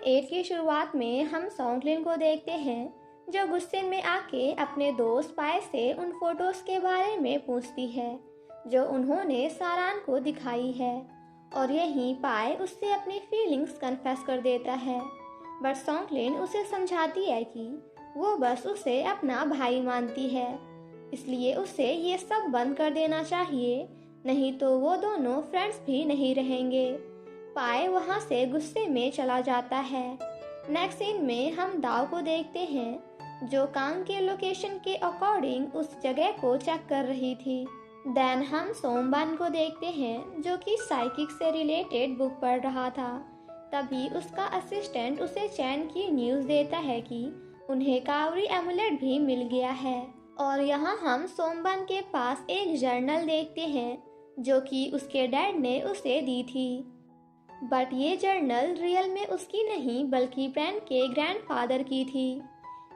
8 की शुरुआत में हम सॉन्गलिन को देखते हैं जो गुस्से में आके अपने दोस्त पाए से उन फोटोज के बारे में पूछती है जो उन्होंने सारान को दिखाई है, और यहीं पाए उससे अपनी फीलिंग्स कन्फेस कर देता है। बट सॉन्गलिन उसे समझाती है कि वो बस उसे अपना भाई मानती है, इसलिए उसे ये सब बंद कर देना चाहिए, नहीं तो वो दोनों फ्रेंड्स भी नहीं रहेंगे। पाए वहाँ से गुस्से में चला जाता है। नेक्स्ट सीन में हम दाव को देखते हैं जो कांग के लोकेशन के अकॉर्डिंग उस जगह को चेक कर रही थी। देन हम सोमबान को देखते हैं जो कि साइकिक से रिलेटेड बुक पढ़ रहा था। तभी उसका असिस्टेंट उसे चैन की न्यूज़ देता है कि उन्हें कावरी एमुलेट भी मिल गया है। और यहाँ हम सोमबान के पास एक जर्नल देखते हैं जो कि उसके डैड ने उसे दी थी। बट ये जर्नल रियल में उसकी नहीं बल्कि प्राण के ग्रैंडफादर की थी,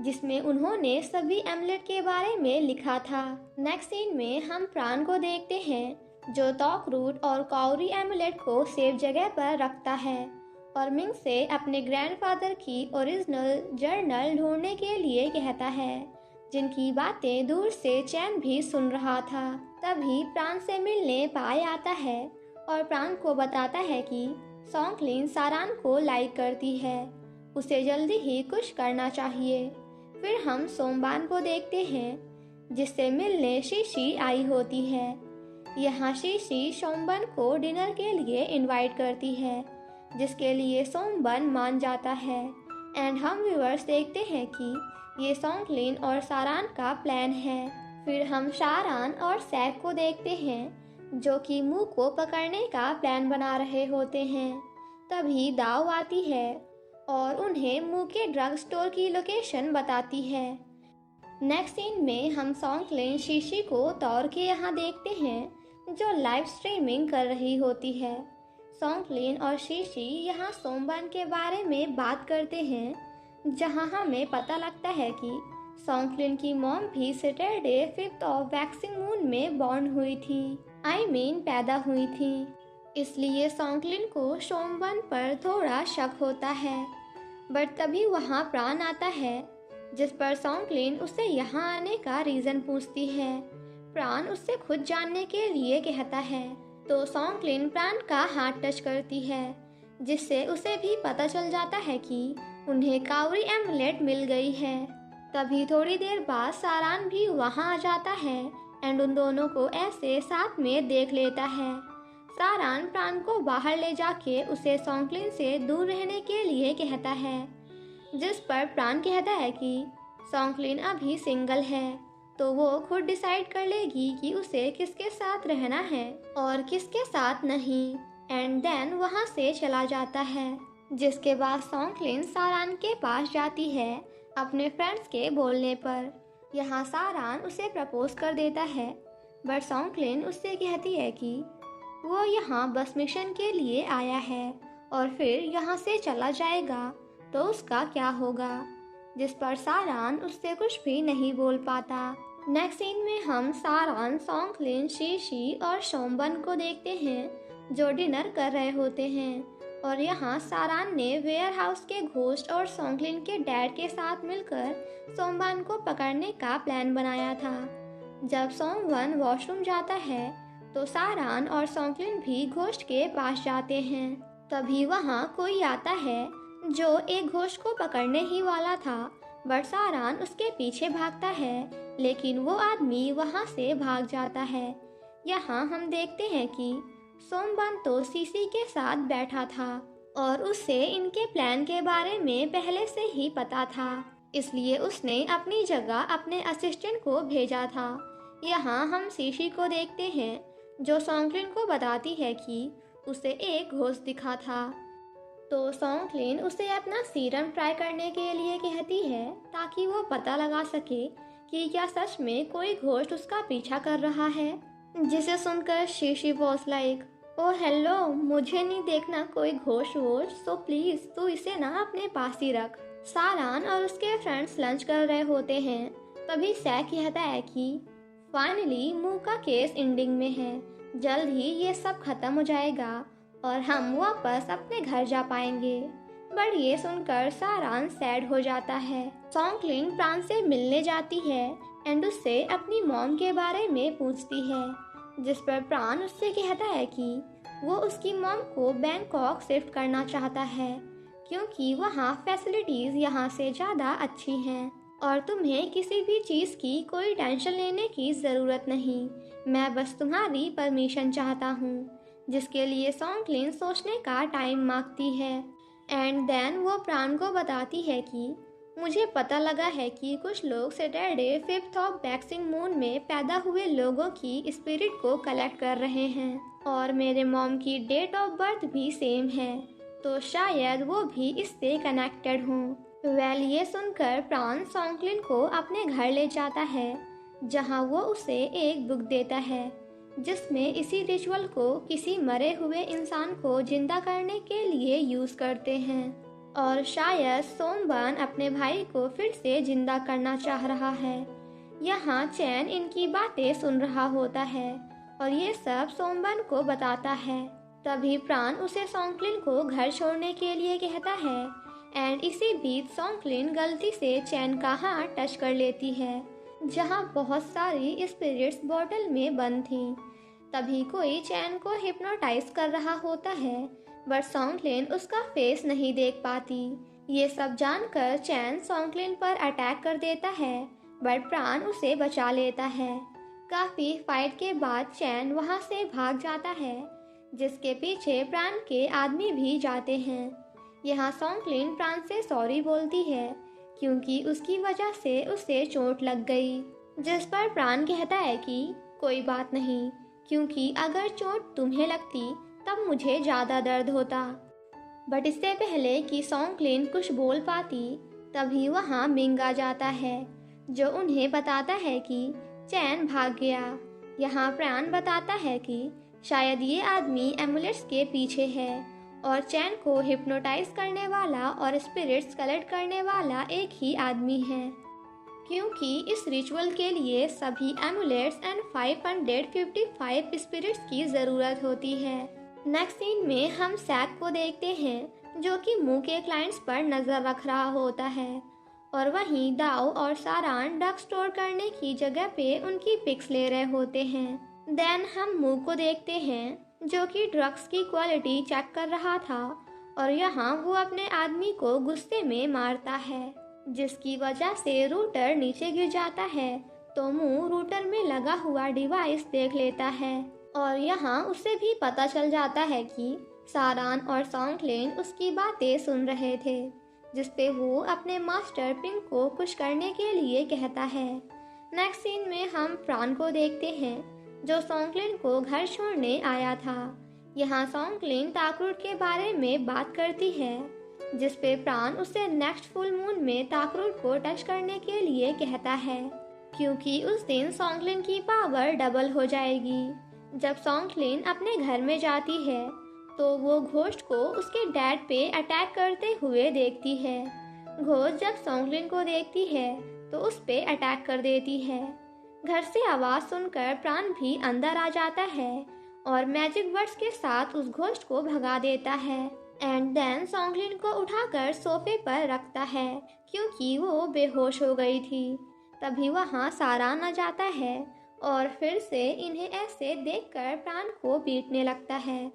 जिसमें उन्होंने सभी एमुलेट के बारे में लिखा था। नेक्स्ट सीन में हम प्राण को देखते हैं जो टॉक रूट और काउरी एमुलेट को सेफ जगह पर रखता है और मिंग से अपने ग्रैंडफादर की ओरिजिनल जर्नल ढूंढने के लिए कहता है, जिनकी बातें दूर से चैन भी सुन रहा था। तभी प्राण से मिलने पाए आता है और प्राण को बताता है कि सॉन्गलिन सारान को लाइक करती है, उसे जल्दी ही कुछ करना चाहिए। फिर हम सोमबान को देखते हैं जिससे मिलने शीशी आई होती है। यहाँ शीशी सोमबान को डिनर के लिए इनवाइट करती है, जिसके लिए सोमबान मान जाता है। एंड हम व्यूअर्स देखते हैं कि ये सॉन्गलिन और सारान का प्लान है। फिर हम शारान और सैक को देखते हैं जो कि मुंह को पकड़ने का प्लान बना रहे होते हैं। तभी दाव आती है और उन्हें मुंह के ड्रग स्टोर की लोकेशन बताती है। नेक्स्ट सीन में हम सॉन्गलिन शीशी को तौर के यहाँ देखते हैं जो लाइव स्ट्रीमिंग कर रही होती है। सॉन्गलिन और शीशी यहाँ सोमबान के बारे में बात करते हैं, जहाँ हमें पता लगता है कि सॉन्गलिन की मॉम भी सैटरडे 5 ऑफ वैक्सिंग मून में बॉर्न हुई थी, पैदा हुई थी। इसलिए सॉन्गलिन को सोमबान पर थोड़ा शक होता है। बट तभी वहाँ प्राण आता है जिस पर सॉन्गलिन उससे यहाँ आने का रीज़न पूछती है। प्राण उससे खुद जानने के लिए कहता है, तो सॉन्गलिन प्राण का हाथ टच करती है, जिससे उसे भी पता चल जाता है कि उन्हें कावरी एमुलेट मिल गई है। तभी थोड़ी देर बाद सारान भी वहाँ आ जाता है एंड उन दोनों को ऐसे साथ में देख लेता है। सारान प्राण को बाहर ले जाके उसे सॉन्गलिन से दूर रहने के लिए कहता है, जिस पर प्राण कहता है कि सॉन्गलिन अभी सिंगल है, तो वो खुद डिसाइड कर लेगी कि उसे किसके साथ रहना है और किसके साथ नहीं। एंड देन वहाँ से चला जाता है, जिसके बाद सॉन्गलिन सारान के पास जाती है अपने फ्रेंड्स के बोलने पर। यहाँ सारान उसे प्रपोज कर देता है, बट सॉन्गलिन उससे कहती है कि वो यहाँ बस मिशन के लिए आया है और फिर यहाँ से चला जाएगा, तो उसका क्या होगा, जिस पर सारान उससे कुछ भी नहीं बोल पाता। नेक्स्ट सीन में हम सारान, सॉन्गलिन, शीशी और सोमबान को देखते हैं जो डिनर कर रहे होते हैं। और यहाँ सारान ने वेयर हाउस के घोस्ट और सॉन्गलिन के डैड के साथ मिलकर सोमबान को पकड़ने का प्लान बनाया था। जब सोमबान वॉशरूम जाता है तो सारान और सॉन्गलिन भी घोस्ट के पास जाते हैं। तभी वहाँ कोई आता है जो एक घोस्ट को पकड़ने ही वाला था, बट सारान उसके पीछे भागता है, लेकिन वो आदमी वहाँ से भाग जाता है। यहाँ हम देखते हैं कि सोमबान तो सीसी के साथ बैठा था और उसे इनके प्लान के बारे में पहले से ही पता था, इसलिए उसने अपनी जगह अपने असिस्टेंट को भेजा था। यहाँ हम शीशी को देखते हैं जो सॉन्गलिन को बताती है कि उसे एक घोस्ट दिखा था, तो सॉन्गलिन उसे अपना सीरम ट्राई करने के लिए कहती है ताकि वो पता लगा सके कि क्या सच में कोई घोस्ट उसका पीछा कर रहा है। जिसे सुनकर शीशी वॉज लाइक, ओ हेलो, मुझे नहीं देखना कोई घोस्ट वोस्ट, सो प्लीज तू इसे ना अपने पास ही रख। सारान और उसके फ्रेंड्स लंच कर रहे होते हैं। तभी सैक कहता है कि फाइनली मू का केस एंडिंग में है, जल्द ही ये सब खत्म हो जाएगा और हम वापस अपने घर जा पाएंगे। बट ये सुनकर सारान सैड हो जाता है। सॉन्गक्लिन प्राण से मिलने जाती है एंड उससे अपनी मॉम के बारे में पूछती है, जिस पर प्राण उससे कहता है कि वो उसकी मॉम को बैंकॉक शिफ्ट करना चाहता है क्योंकि वहाँ फैसिलिटीज़ यहाँ से ज़्यादा अच्छी हैं और तुम्हें किसी भी चीज़ की कोई टेंशन लेने की ज़रूरत नहीं। मैं बस तुम्हारी परमिशन चाहता हूँ, जिसके लिए सॉन्गक्लिन सोचने का टाइम मांगती है। एंड देन वो प्राण को बताती है कि मुझे पता लगा है कि कुछ लोग Saturday 5th of waxing moon में पैदा हुए लोगों की स्पिरिट को कलेक्ट कर रहे हैं और मेरे मॉम की डेट ऑफ बर्थ भी सेम है, तो शायद वो भी इससे कनेक्टेड हों। वेल, ये सुनकर प्राण सॉन्गक्लिन को अपने घर ले जाता है जहाँ वो उसे एक बुक देता है जिसमें इसी रिचुअल को किसी मरे हुए इंसान को जिंदा करने के लिए यूज़ करते हैं और शायद सोमबन अपने भाई को फिर से जिंदा करना चाह रहा है। यहाँ चैन इनकी बातें सुन रहा होता है और ये सब सोमबन को बताता है। तभी प्राण उसे सॉन्गक्लिन को घर छोड़ने के लिए कहता है एंड इसी बीच सॉन्गक्लिन गलती से चैन का हाथ टच कर लेती है जहाँ बहुत सारी स्पिरिट्स बॉटल में बंद थीं। तभी कोई चैन को हिप्नोटाइज कर रहा होता है बट सॉन्गक्लिन उसका फेस नहीं देख पाती। ये सब जानकर चैन सॉन्गक्लिन पर अटैक कर देता है बट प्राण उसे बचा लेता है। काफ़ी फाइट के बाद चैन वहाँ से भाग जाता है जिसके पीछे प्राण के आदमी भी जाते हैं। यहाँ सॉन्गक्लिन प्राण से सॉरी बोलती है क्योंकि उसकी वजह से उसे चोट लग गई, जिस पर प्राण कहता है कि कोई बात नहीं, क्योंकि अगर चोट तुम्हें लगती तब मुझे ज़्यादा दर्द होता। बट इससे पहले कि सॉन्गक्लिन कुछ बोल पाती तभी वहाँ मिंग आ जाता है जो उन्हें बताता है कि चैन भाग गया। यहाँ प्राण बताता है कि शायद ये आदमी एमुलेट्स के पीछे है और चैन को हिप्नोटाइज करने वाला और स्पिरिट्स कलेक्ट करने वाला एक ही आदमी है, क्योंकि इस रिचुअल के लिए सभी एमुलेट्स एंड 555 स्पिरिट्स की ज़रूरत होती है। नेक्स्ट सीन में हम सैक को देखते हैं जो कि मुंह के क्लाइंट्स पर नज़र रख रहा होता है और वहीं दाव और सारान ड्रग स्टोर करने की जगह पे उनकी पिक्स ले रहे होते हैं। देन हम मुंह को देखते हैं जो कि ड्रग्स की क्वालिटी चेक कर रहा था और यहाँ वो अपने आदमी को गुस्से में मारता है जिसकी वजह से रूटर नीचे गिर जाता है। तो मुंह रूटर में लगा हुआ डिवाइस देख लेता है और यहाँ उसे भी पता चल जाता है कि सारान और सॉन्गक्लिन उसकी बातें सुन रहे थे, जिसपे वो अपने मास्टर पिंक को कुछ करने के लिए कहता है। नेक्स्ट सीन में हम प्राण को देखते हैं जो सॉन्गक्लिन को घर छोड़ने आया था। यहाँ सॉन्गक्लिन ताकरूट के बारे में बात करती है जिसपे प्राण उसे नेक्स्ट फुल मून में ताकरूट को टच करने के लिए कहता है क्योंकि उस दिन सॉन्गक्लिन की पावर डबल हो जाएगी। जब सॉन्गक्लिन अपने घर में जाती है तो वो घोस्ट को उसके डैड पे अटैक करते हुए देखती है। घोस्ट जब सॉन्गक्लिन को देखती है तो उस पे अटैक कर देती है। घर से आवाज़ सुनकर प्राण भी अंदर आ जाता है और मैजिक वर्ड्स के साथ उस घोस्ट को भगा देता है एंड देन सॉन्गक्लिन को उठाकर सोफे पर रखता है क्योंकि वो बेहोश हो गई थी। तभी वहाँ सारान आ जाता है और फिर से इन्हें ऐसे देखकर प्राण को पीटने लगता है।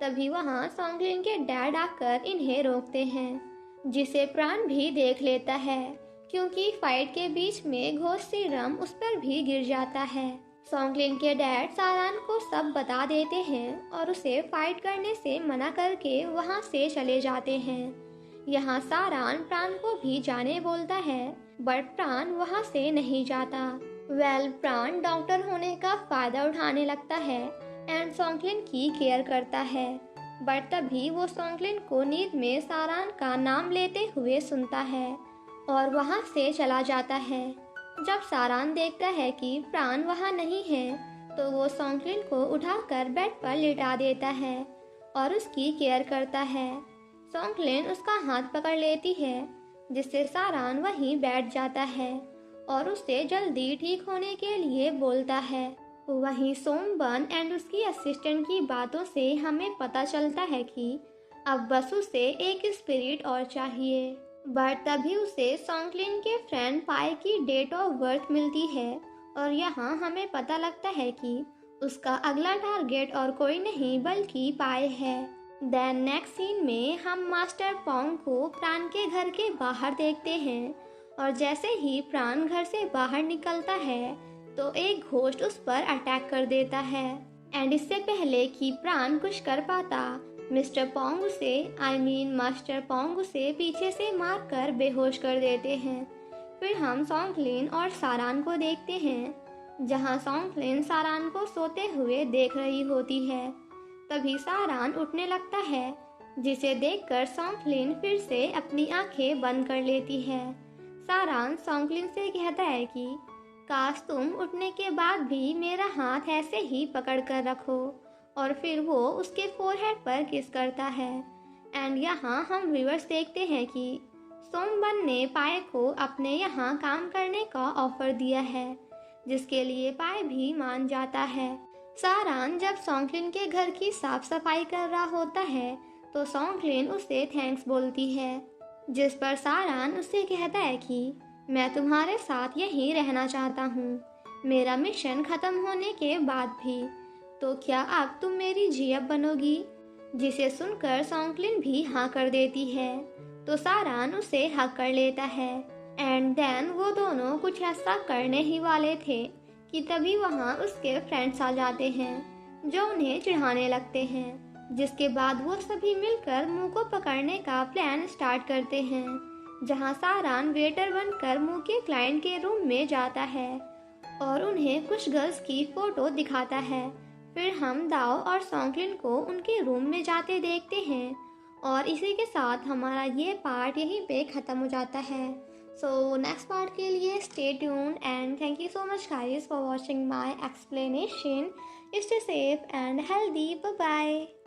तभी वहाँ सॉन्गक्लिन के डैड आकर इन्हें रोकते हैं, जिसे प्राण भी देख लेता है क्योंकि फाइट के बीच में घोस्ट सीरम उस पर भी गिर जाता है। सॉन्गक्लिन के डैड सारान को सब बता देते हैं और उसे फाइट करने से मना करके वहाँ से चले जाते हैं। यहाँ सारान प्राण को भी जाने बोलता है बट प्राण वहाँ से नहीं जाता। वेल, प्राण डॉक्टर होने का फायदा उठाने लगता है एंड सॉन्गक्लिन की केयर करता है बट तभी वो सॉन्गक्लिन को नींद में सारान का नाम लेते हुए सुनता है और वहाँ से चला जाता है। जब सारान देखता है कि प्राण वहाँ नहीं है तो वो सॉन्गक्लिन को उठाकर बेड पर लिटा देता है और उसकी केयर करता है। सॉन्गक्लिन उसका हाथ पकड़ लेती है जिससे सारान वहीं बैठ जाता है और उससे जल्दी ठीक होने के लिए बोलता है। वहीं सोमबन एंड उसकी असिस्टेंट की बातों से हमें पता चलता है कि अब बस उसे एक स्पिरिट और चाहिए। बट तभी उसे सॉन्गक्लिन के फ्रेंड पाई की डेट ऑफ बर्थ मिलती है और यहाँ हमें पता लगता है कि उसका अगला टारगेट और कोई नहीं बल्कि पाई है। देन नेक्स्ट सीन में हम मास्टर पोंग को प्राण के घर के बाहर देखते हैं और जैसे ही प्राण घर से बाहर निकलता है तो एक घोस्ट उस पर अटैक कर देता है। एंड इससे पहले कि प्राण कुछ कर पाता, मिस्टर पोंग उसे मास्टर पोंग उसे पीछे से मारकर बेहोश कर देते हैं। फिर हम सॉन्गक्लिन और सारान को देखते हैं जहां सॉन्गक्लिन सारान को सोते हुए देख रही होती है। तभी सारान उठने लगता है जिसे देखकर सॉन्गक्लिन फिर से अपनी आंखें बंद कर लेती है। सारान सॉन्गक्लिन से कहता है कि काश तुम उठने के बाद भी मेरा हाथ ऐसे ही पकड़ कर रखो, और फिर वो उसके फोरहेड पर किस करता है। एंड यहाँ हम व्यूअर्स देखते हैं कि सोमबन ने पाए को अपने यहाँ काम करने का ऑफर दिया है जिसके लिए पाए भी मान जाता है। सारान जब सॉन्गक्लिन के घर की साफ सफाई कर रहा होता है तो सॉन्गक्लिन उसे थैंक्स बोलती है, जिस पर सारान उससे कहता है कि मैं तुम्हारे साथ यहीं रहना चाहता हूँ, मेरा मिशन खत्म होने के बाद भी, तो क्या अब तुम मेरी जीएफ बनोगी। जिसे सुनकर सॉन्गक्लिन भी हाँ कर देती है तो सारान उसे हक कर लेता है। एंड देन वो दोनों कुछ ऐसा करने ही वाले थे कि तभी वहाँ उसके फ्रेंड्स आ जाते हैं जो उन्हें चिढ़ाने लगते हैं, जिसके बाद वो सभी मिलकर मुंह को पकड़ने का प्लान स्टार्ट करते हैं, जहाँ सारान वेटर बनकर मुंह के क्लाइंट के रूम में जाता है और उन्हें कुछ गर्ल्स की फोटो दिखाता है। फिर हम दाओ और सॉन्गक्लिन को उनके रूम में जाते देखते हैं और इसी के साथ हमारा ये पार्ट यहीं पे ख़त्म हो जाता है। सो नेक्स्ट पार्ट के लिए stay tuned and thank you so much guys for watching my explanation. Stay safe and healthy, bye bye.